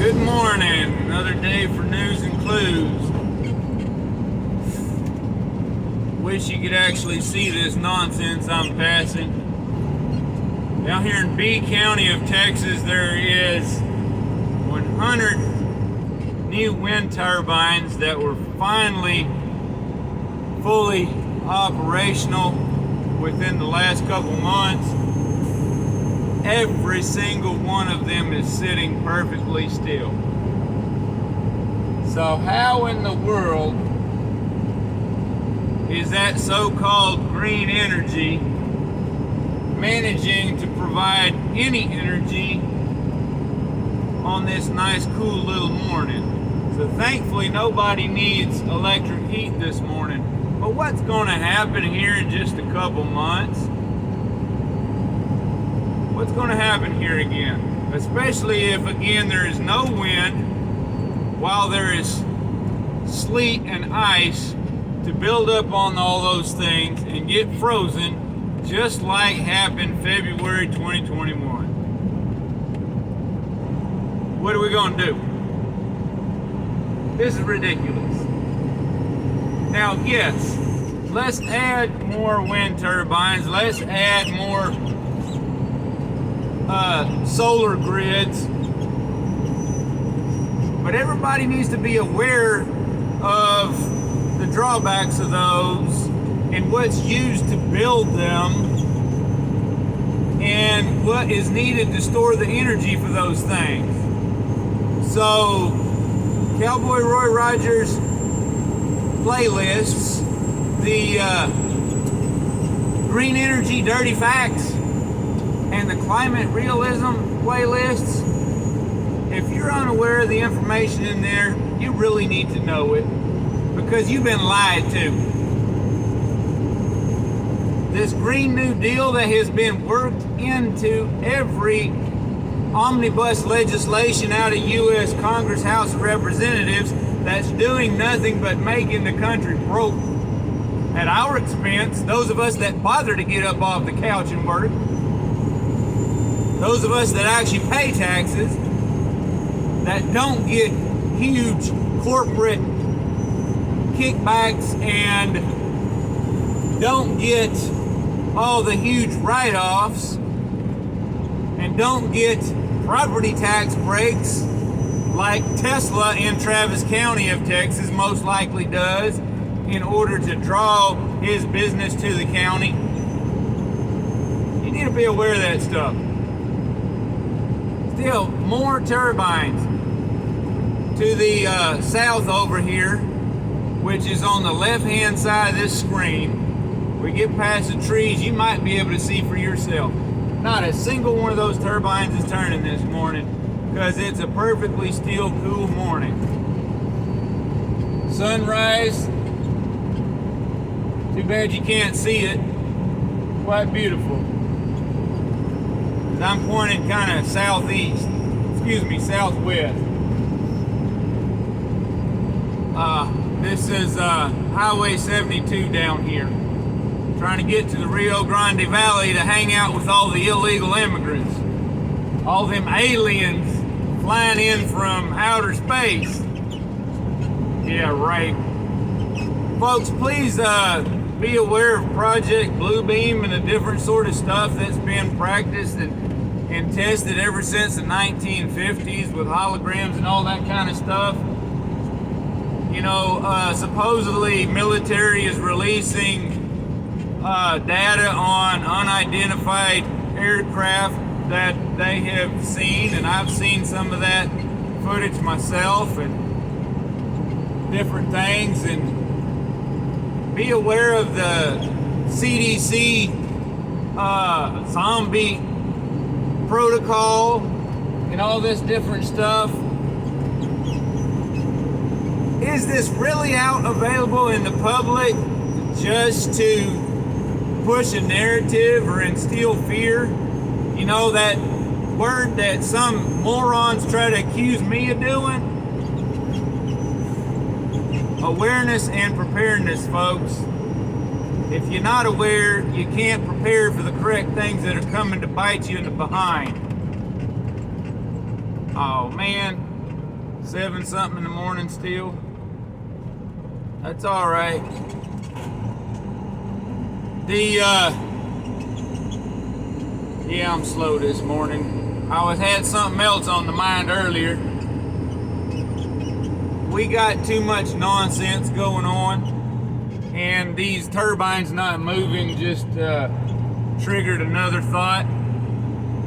Good morning. Another day for news and clues. Wish you could actually see this nonsense I'm passing. Down here in B County of Texas, there is 100 new wind turbines that were finally fully operational within the last couple months. Every single one of them is sitting perfectly still. So how in the world is that so-called green energy managing to provide any energy on this nice cool little morning? So thankfully nobody needs electric heat this morning. But what's going to happen here in just a couple months? What's going to happen here again? Especially if again there is no wind while there is sleet and ice to build up on all those things and get frozen, just like happened February 2021. What are we going to do? This is ridiculous. Now, yes, let's add more wind turbines. Let's add more solar grids. But everybody needs to be aware of the drawbacks of those and what's used to build them and what is needed to store the energy for those things. So, Cowboy Roy Rogers playlists, the Green Energy Dirty Facts, and the Climate Realism playlists. If you're unaware of the information in there, you really need to know it because you've been lied to. This Green New Deal that has been worked into every omnibus legislation out of U.S. Congress, House of Representatives, that's doing nothing but making the country broke at our expense, those of us that bother to get up off the couch and work, those of us that actually pay taxes, that don't get huge corporate kickbacks and don't get all the huge write-offs and don't get property tax breaks like Tesla in Travis County of Texas most likely does in order to draw his business to the county. You need to be aware of that stuff. Still, more turbines to the south over here, which is on the left-hand side of this screen. We get past the trees, you might be able to see for yourself. Not a single one of those turbines is turning this morning because it's a perfectly still, cool morning. Sunrise, too bad you can't see it. Quite beautiful. I'm pointing kind of southwest. This is Highway 72 down here. Trying to get to the Rio Grande Valley to hang out with all the illegal immigrants. All them aliens flying in from outer space. Yeah, right. Folks, please be aware of Project Bluebeam and the different sort of stuff that's been practiced and tested ever since the 1950s with holograms and all that kind of stuff. You know, supposedly military is releasing data on unidentified aircraft that they have seen, and I've seen some of that footage myself and different things. And be aware of the CDC zombie protocol and all this different stuff. Is this really out available in the public just to push a narrative or instill fear? You know, that word that some morons try to accuse me of doing? Awareness and preparedness, folks. If you're not aware, you can't prepare for the correct things that are coming to bite you in the behind. Oh man, 7 something in the morning still. That's all right. Yeah, I'm slow this morning. I had something else on the mind earlier. We got too much nonsense going on, and these turbines not moving just triggered another thought.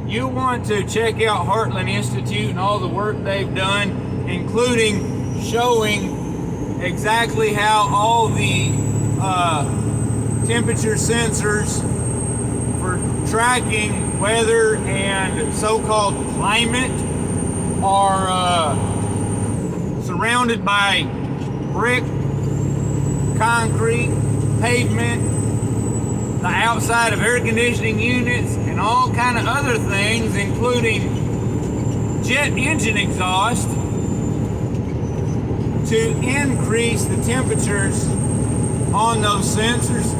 You want to check out Heartland Institute and all the work they've done, including showing exactly how all the temperature sensors for tracking weather and so-called climate are surrounded by brick, concrete, pavement, the outside of air conditioning units, and all kind of other things, including jet engine exhaust, to increase the temperatures on those sensors,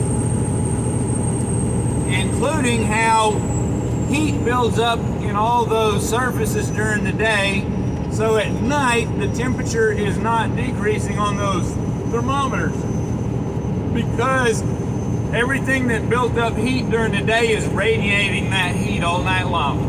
including how heat builds up in all those surfaces during the day, so at night the temperature is not decreasing on those thermometers, because everything that built up heat during the day is radiating that heat all night long.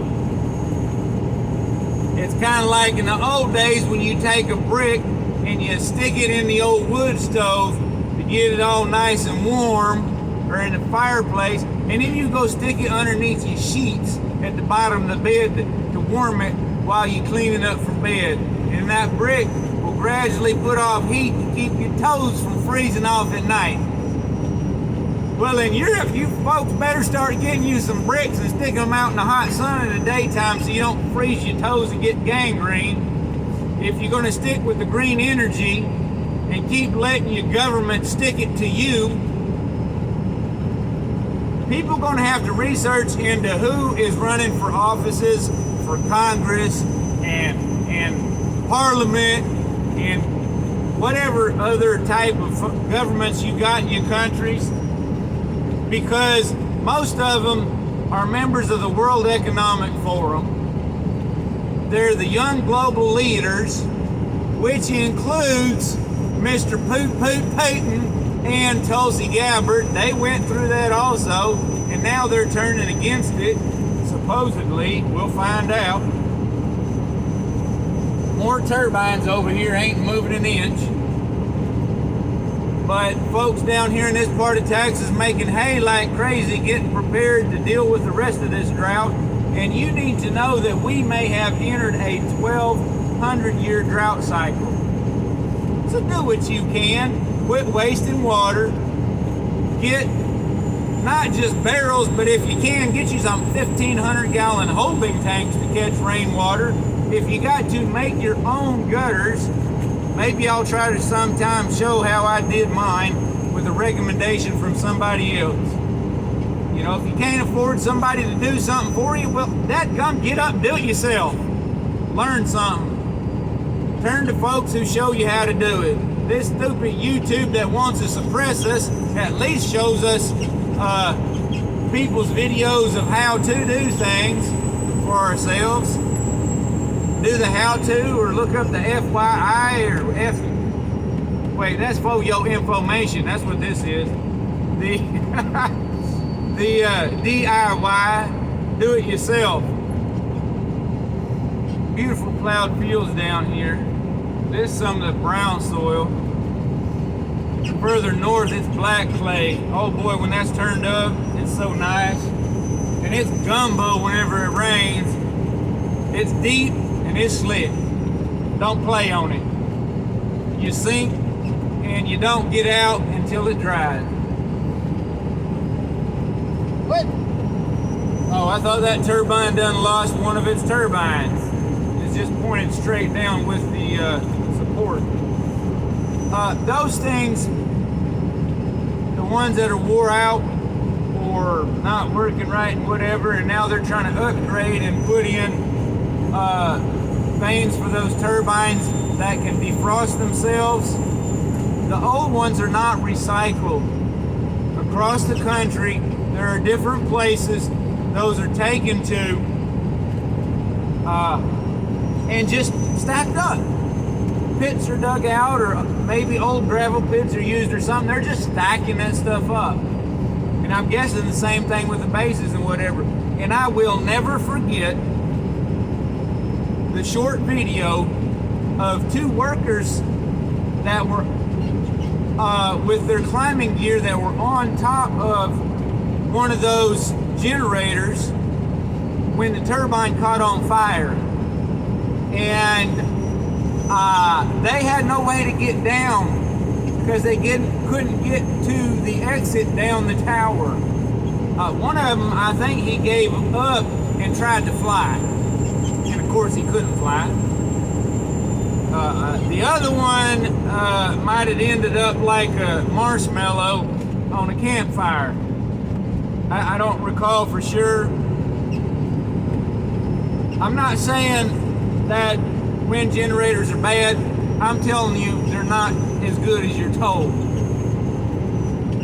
It's kind of like in the old days when you take a brick and you stick it in the old wood stove to get it all nice and warm, or in the fireplace, and then you go stick it underneath your sheets at the bottom of the bed to warm it while you're cleaning up for bed. And that brick will gradually put off heat to keep your toes from freezing off at night. Well, in Europe, you folks better start getting you some bricks and sticking them out in the hot sun in the daytime so you don't freeze your toes and get gangrene. If you're going to stick with the green energy and keep letting your government stick it to you, people are going to have to research into who is running for offices for Congress and Parliament and whatever other type of governments you got in your countries, because most of them are members of the World Economic Forum. They're the young global leaders, which includes Mr. Putin and Tulsi Gabbard. They went through that also, and now they're turning against it, supposedly. We'll find out. More turbines over here ain't moving an inch. But folks down here in this part of Texas making hay like crazy, getting prepared to deal with the rest of this drought. And you need to know that we may have entered a 1,200-year drought cycle. So do what you can. Quit wasting water. Get not just barrels, but if you can, get you some 1,500-gallon holding tanks to catch rainwater. If you got to, make your own gutters. Maybe I'll try to sometime show how I did mine with a recommendation from somebody else. You know, if you can't afford somebody to do something for you, well, dadgum, get up and do it yourself. Learn something. Turn to folks who show you how to do it. This stupid YouTube that wants to suppress us at least shows us people's videos of how to do things for ourselves. Do the how-to, or look up the FYI or F. Wait, that's for your information. That's what this is. The DIY, do it yourself. Beautiful plowed fields down here. This is some of the brown soil. Further north, it's black clay. Oh boy, when that's turned up, it's so nice. And it's gumbo whenever it rains. It's deep and it's slick. Don't play on it. You sink and you don't get out until it dries. What? Oh, I thought that turbine done lost one of its turbines. It's just pointed straight down with the support. Those things, the ones that are wore out or not working right and whatever, and now they're trying to upgrade and put in things for those turbines that can defrost themselves. The old ones are not recycled. Across the country, there are different places those are taken to and just stacked up. pits are dug out, or maybe old gravel pits are used or something. They're just stacking that stuff up. And I'm guessing the same thing with the bases and whatever. And I will never forget the short video of two workers that were with their climbing gear that were on top of one of those generators when the turbine caught on fire. And they had no way to get down because they couldn't get to the exit down the tower. One of them, I think he gave up and tried to fly. And of course he couldn't fly. The other one might have ended up like a marshmallow on a campfire. I don't recall for sure. I'm not saying that wind generators are bad. I'm telling you, they're not as good as you're told.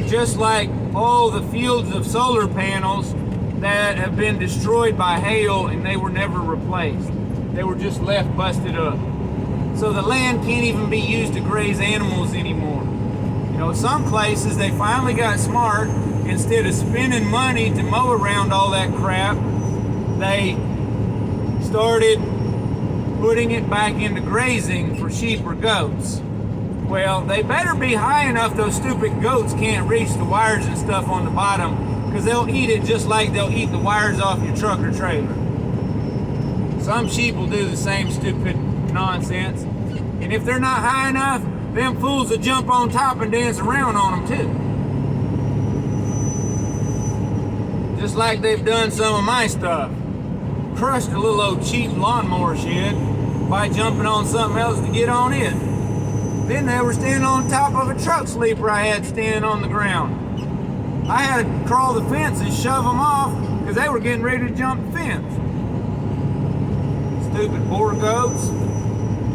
Just like all the fields of solar panels that have been destroyed by hail and they were never replaced. They were just left busted up. So the land can't even be used to graze animals anymore. You know, some places they finally got smart. Instead of spending money to mow around all that crap, they started putting it back into grazing for sheep or goats. Well, they better be high enough those stupid goats can't reach the wires and stuff on the bottom, because they'll eat it just like they'll eat the wires off your truck or trailer. Some sheep will do the same stupid nonsense. And if they're not high enough, them fools will jump on top and dance around on them too. Just like they've done some of my stuff. Crushed a little old cheap lawnmower shed by jumping on something else to get on it. Then they were standing on top of a truck sleeper I had standing on the ground. I had to crawl the fence and shove them off because they were getting ready to jump the fence. Stupid poor goats.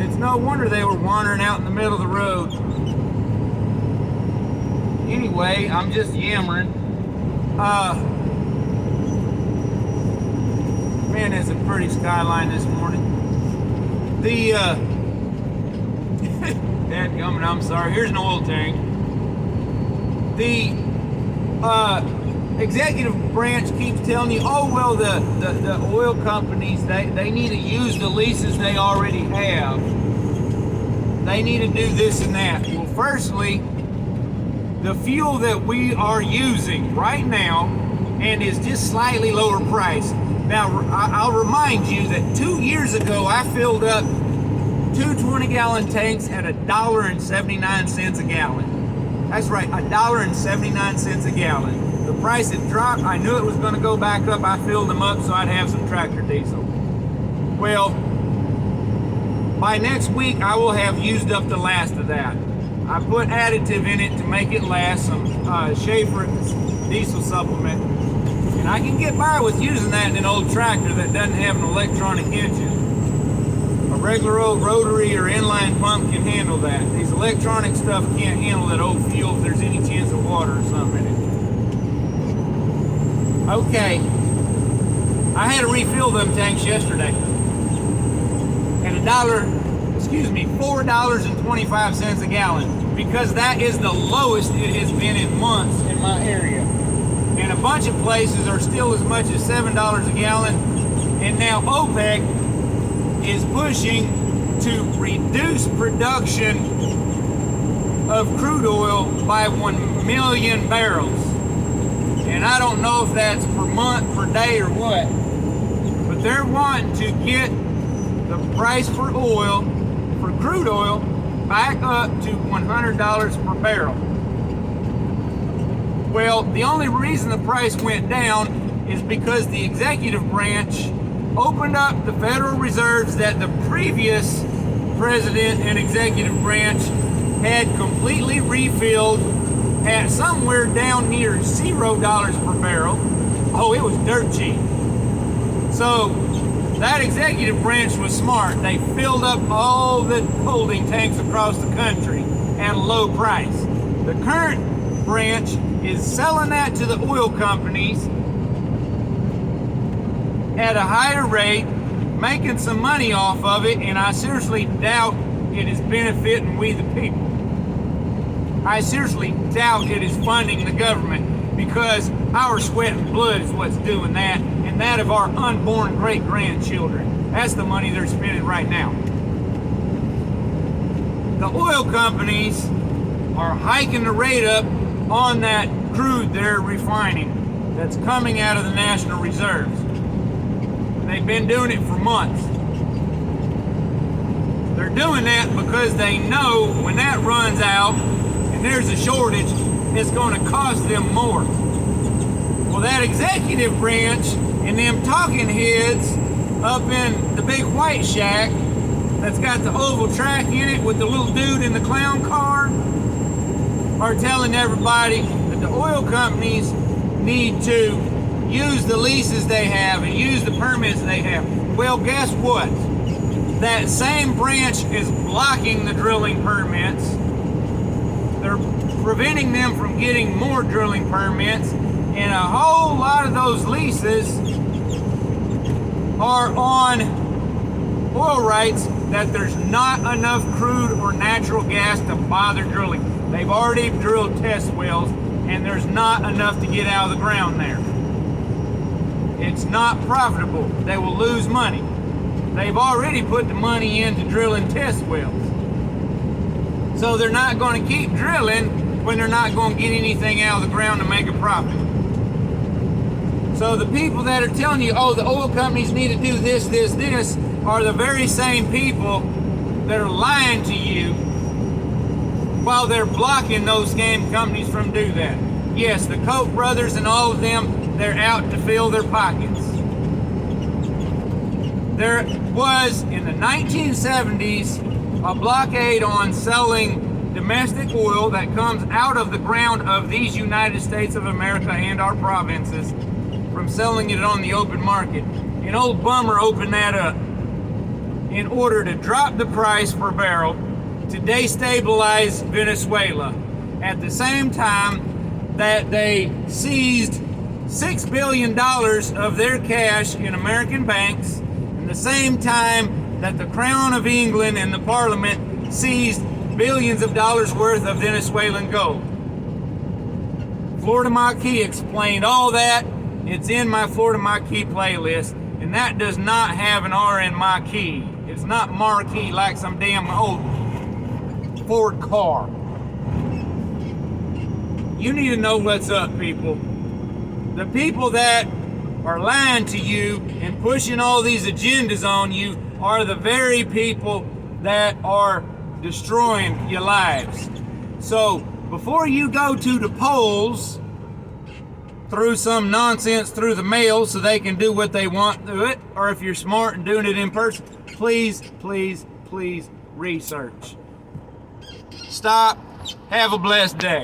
It's no wonder they were wandering out in the middle of the road. Anyway, I'm just yammering. Man, that's a pretty skyline this morning. The dadgummit, I'm sorry. Here's an oil tank. The executive branch keeps telling you, oh well, the oil companies they need to use the leases they already have. They need to do this and that. Well, firstly, the fuel that we are using right now and is just slightly lower price. Now, I'll remind you that 2 years ago, I filled up two 20-gallon tanks at $1.79 a gallon. That's right, $1.79 a gallon. The price had dropped. I knew it was going to go back up. I filled them up so I'd have some tractor diesel. Well, by next week, I will have used up the last of that. I put additive in it to make it last, some Schaefer diesel supplement. And I can get by with using that in an old tractor that doesn't have an electronic engine. A regular old rotary or inline pump can handle that. These electronic stuff can't handle that old fuel if there's any chance of water or something in it. Okay, I had to refill them tanks yesterday. At $4.25 a gallon, because that is the lowest it has been in months in my area. And a bunch of places are still as much as $7 a gallon. And now OPEC is pushing to reduce production of crude oil by 1 million barrels. And I don't know if that's per month, per day, or what. But they're wanting to get the price for oil, for crude oil, back up to $100 per barrel. Well, the only reason the price went down is because the executive branch opened up the Federal Reserves that the previous president and executive branch had completely refilled at somewhere down near $0 per barrel. Oh, it was dirt cheap. So that executive branch was smart. They filled up all the holding tanks across the country at a low price. The current branch is selling that to the oil companies at a higher rate, making some money off of it, and I seriously doubt it is benefiting we the people. I seriously doubt it is funding the government, because our sweat and blood is what's doing that, and that of our unborn great-grandchildren. That's the money they're spending right now. The oil companies are hiking the rate up on that crude they're refining that's coming out of the national reserves. They've been doing it for months. They're doing that because they know when that runs out and there's a shortage, it's going to cost them more. Well, that executive branch and them talking heads up in the big white shack that's got the oval track in it with the little dude in the clown car are telling everybody that the oil companies need to use the leases they have and use the permits they have. Well, guess what? That same branch is blocking the drilling permits. They're preventing them from getting more drilling permits, and a whole lot of those leases are on oil rights that there's not enough crude or natural gas to bother drilling. They've already drilled test wells, and there's not enough to get out of the ground there. It's not profitable. They will lose money. They've already put the money into drilling test wells. So they're not going to keep drilling when they're not going to get anything out of the ground to make a profit. So the people that are telling you, oh, the oil companies need to do this, this, are the very same people that are lying to you while they're blocking those scam companies from doing that. Yes, the Koch brothers and all of them, they're out to fill their pockets. There was, in the 1970s, a blockade on selling domestic oil that comes out of the ground of these United States of America and our provinces from selling it on the open market. And old Bummer opened that up in order to drop the price per barrel to destabilize Venezuela. At the same time that they seized $6 billion of their cash in American banks, and the same time that the Crown of England and the Parliament seized billions of dollars worth of Venezuelan gold. Florida Marquis explained all that. It's in my Florida Marquis playlist, and that does not have an R in Marquis. It's not Marquis like some damn old Ford car. You need to know what's up, people. The people that are lying to you and pushing all these agendas on you are the very people that are destroying your lives. So before you go to the polls through some nonsense through the mail so they can do what they want to it, or if you're smart and doing it in person, please, please, please research. Stop. Have a blessed day.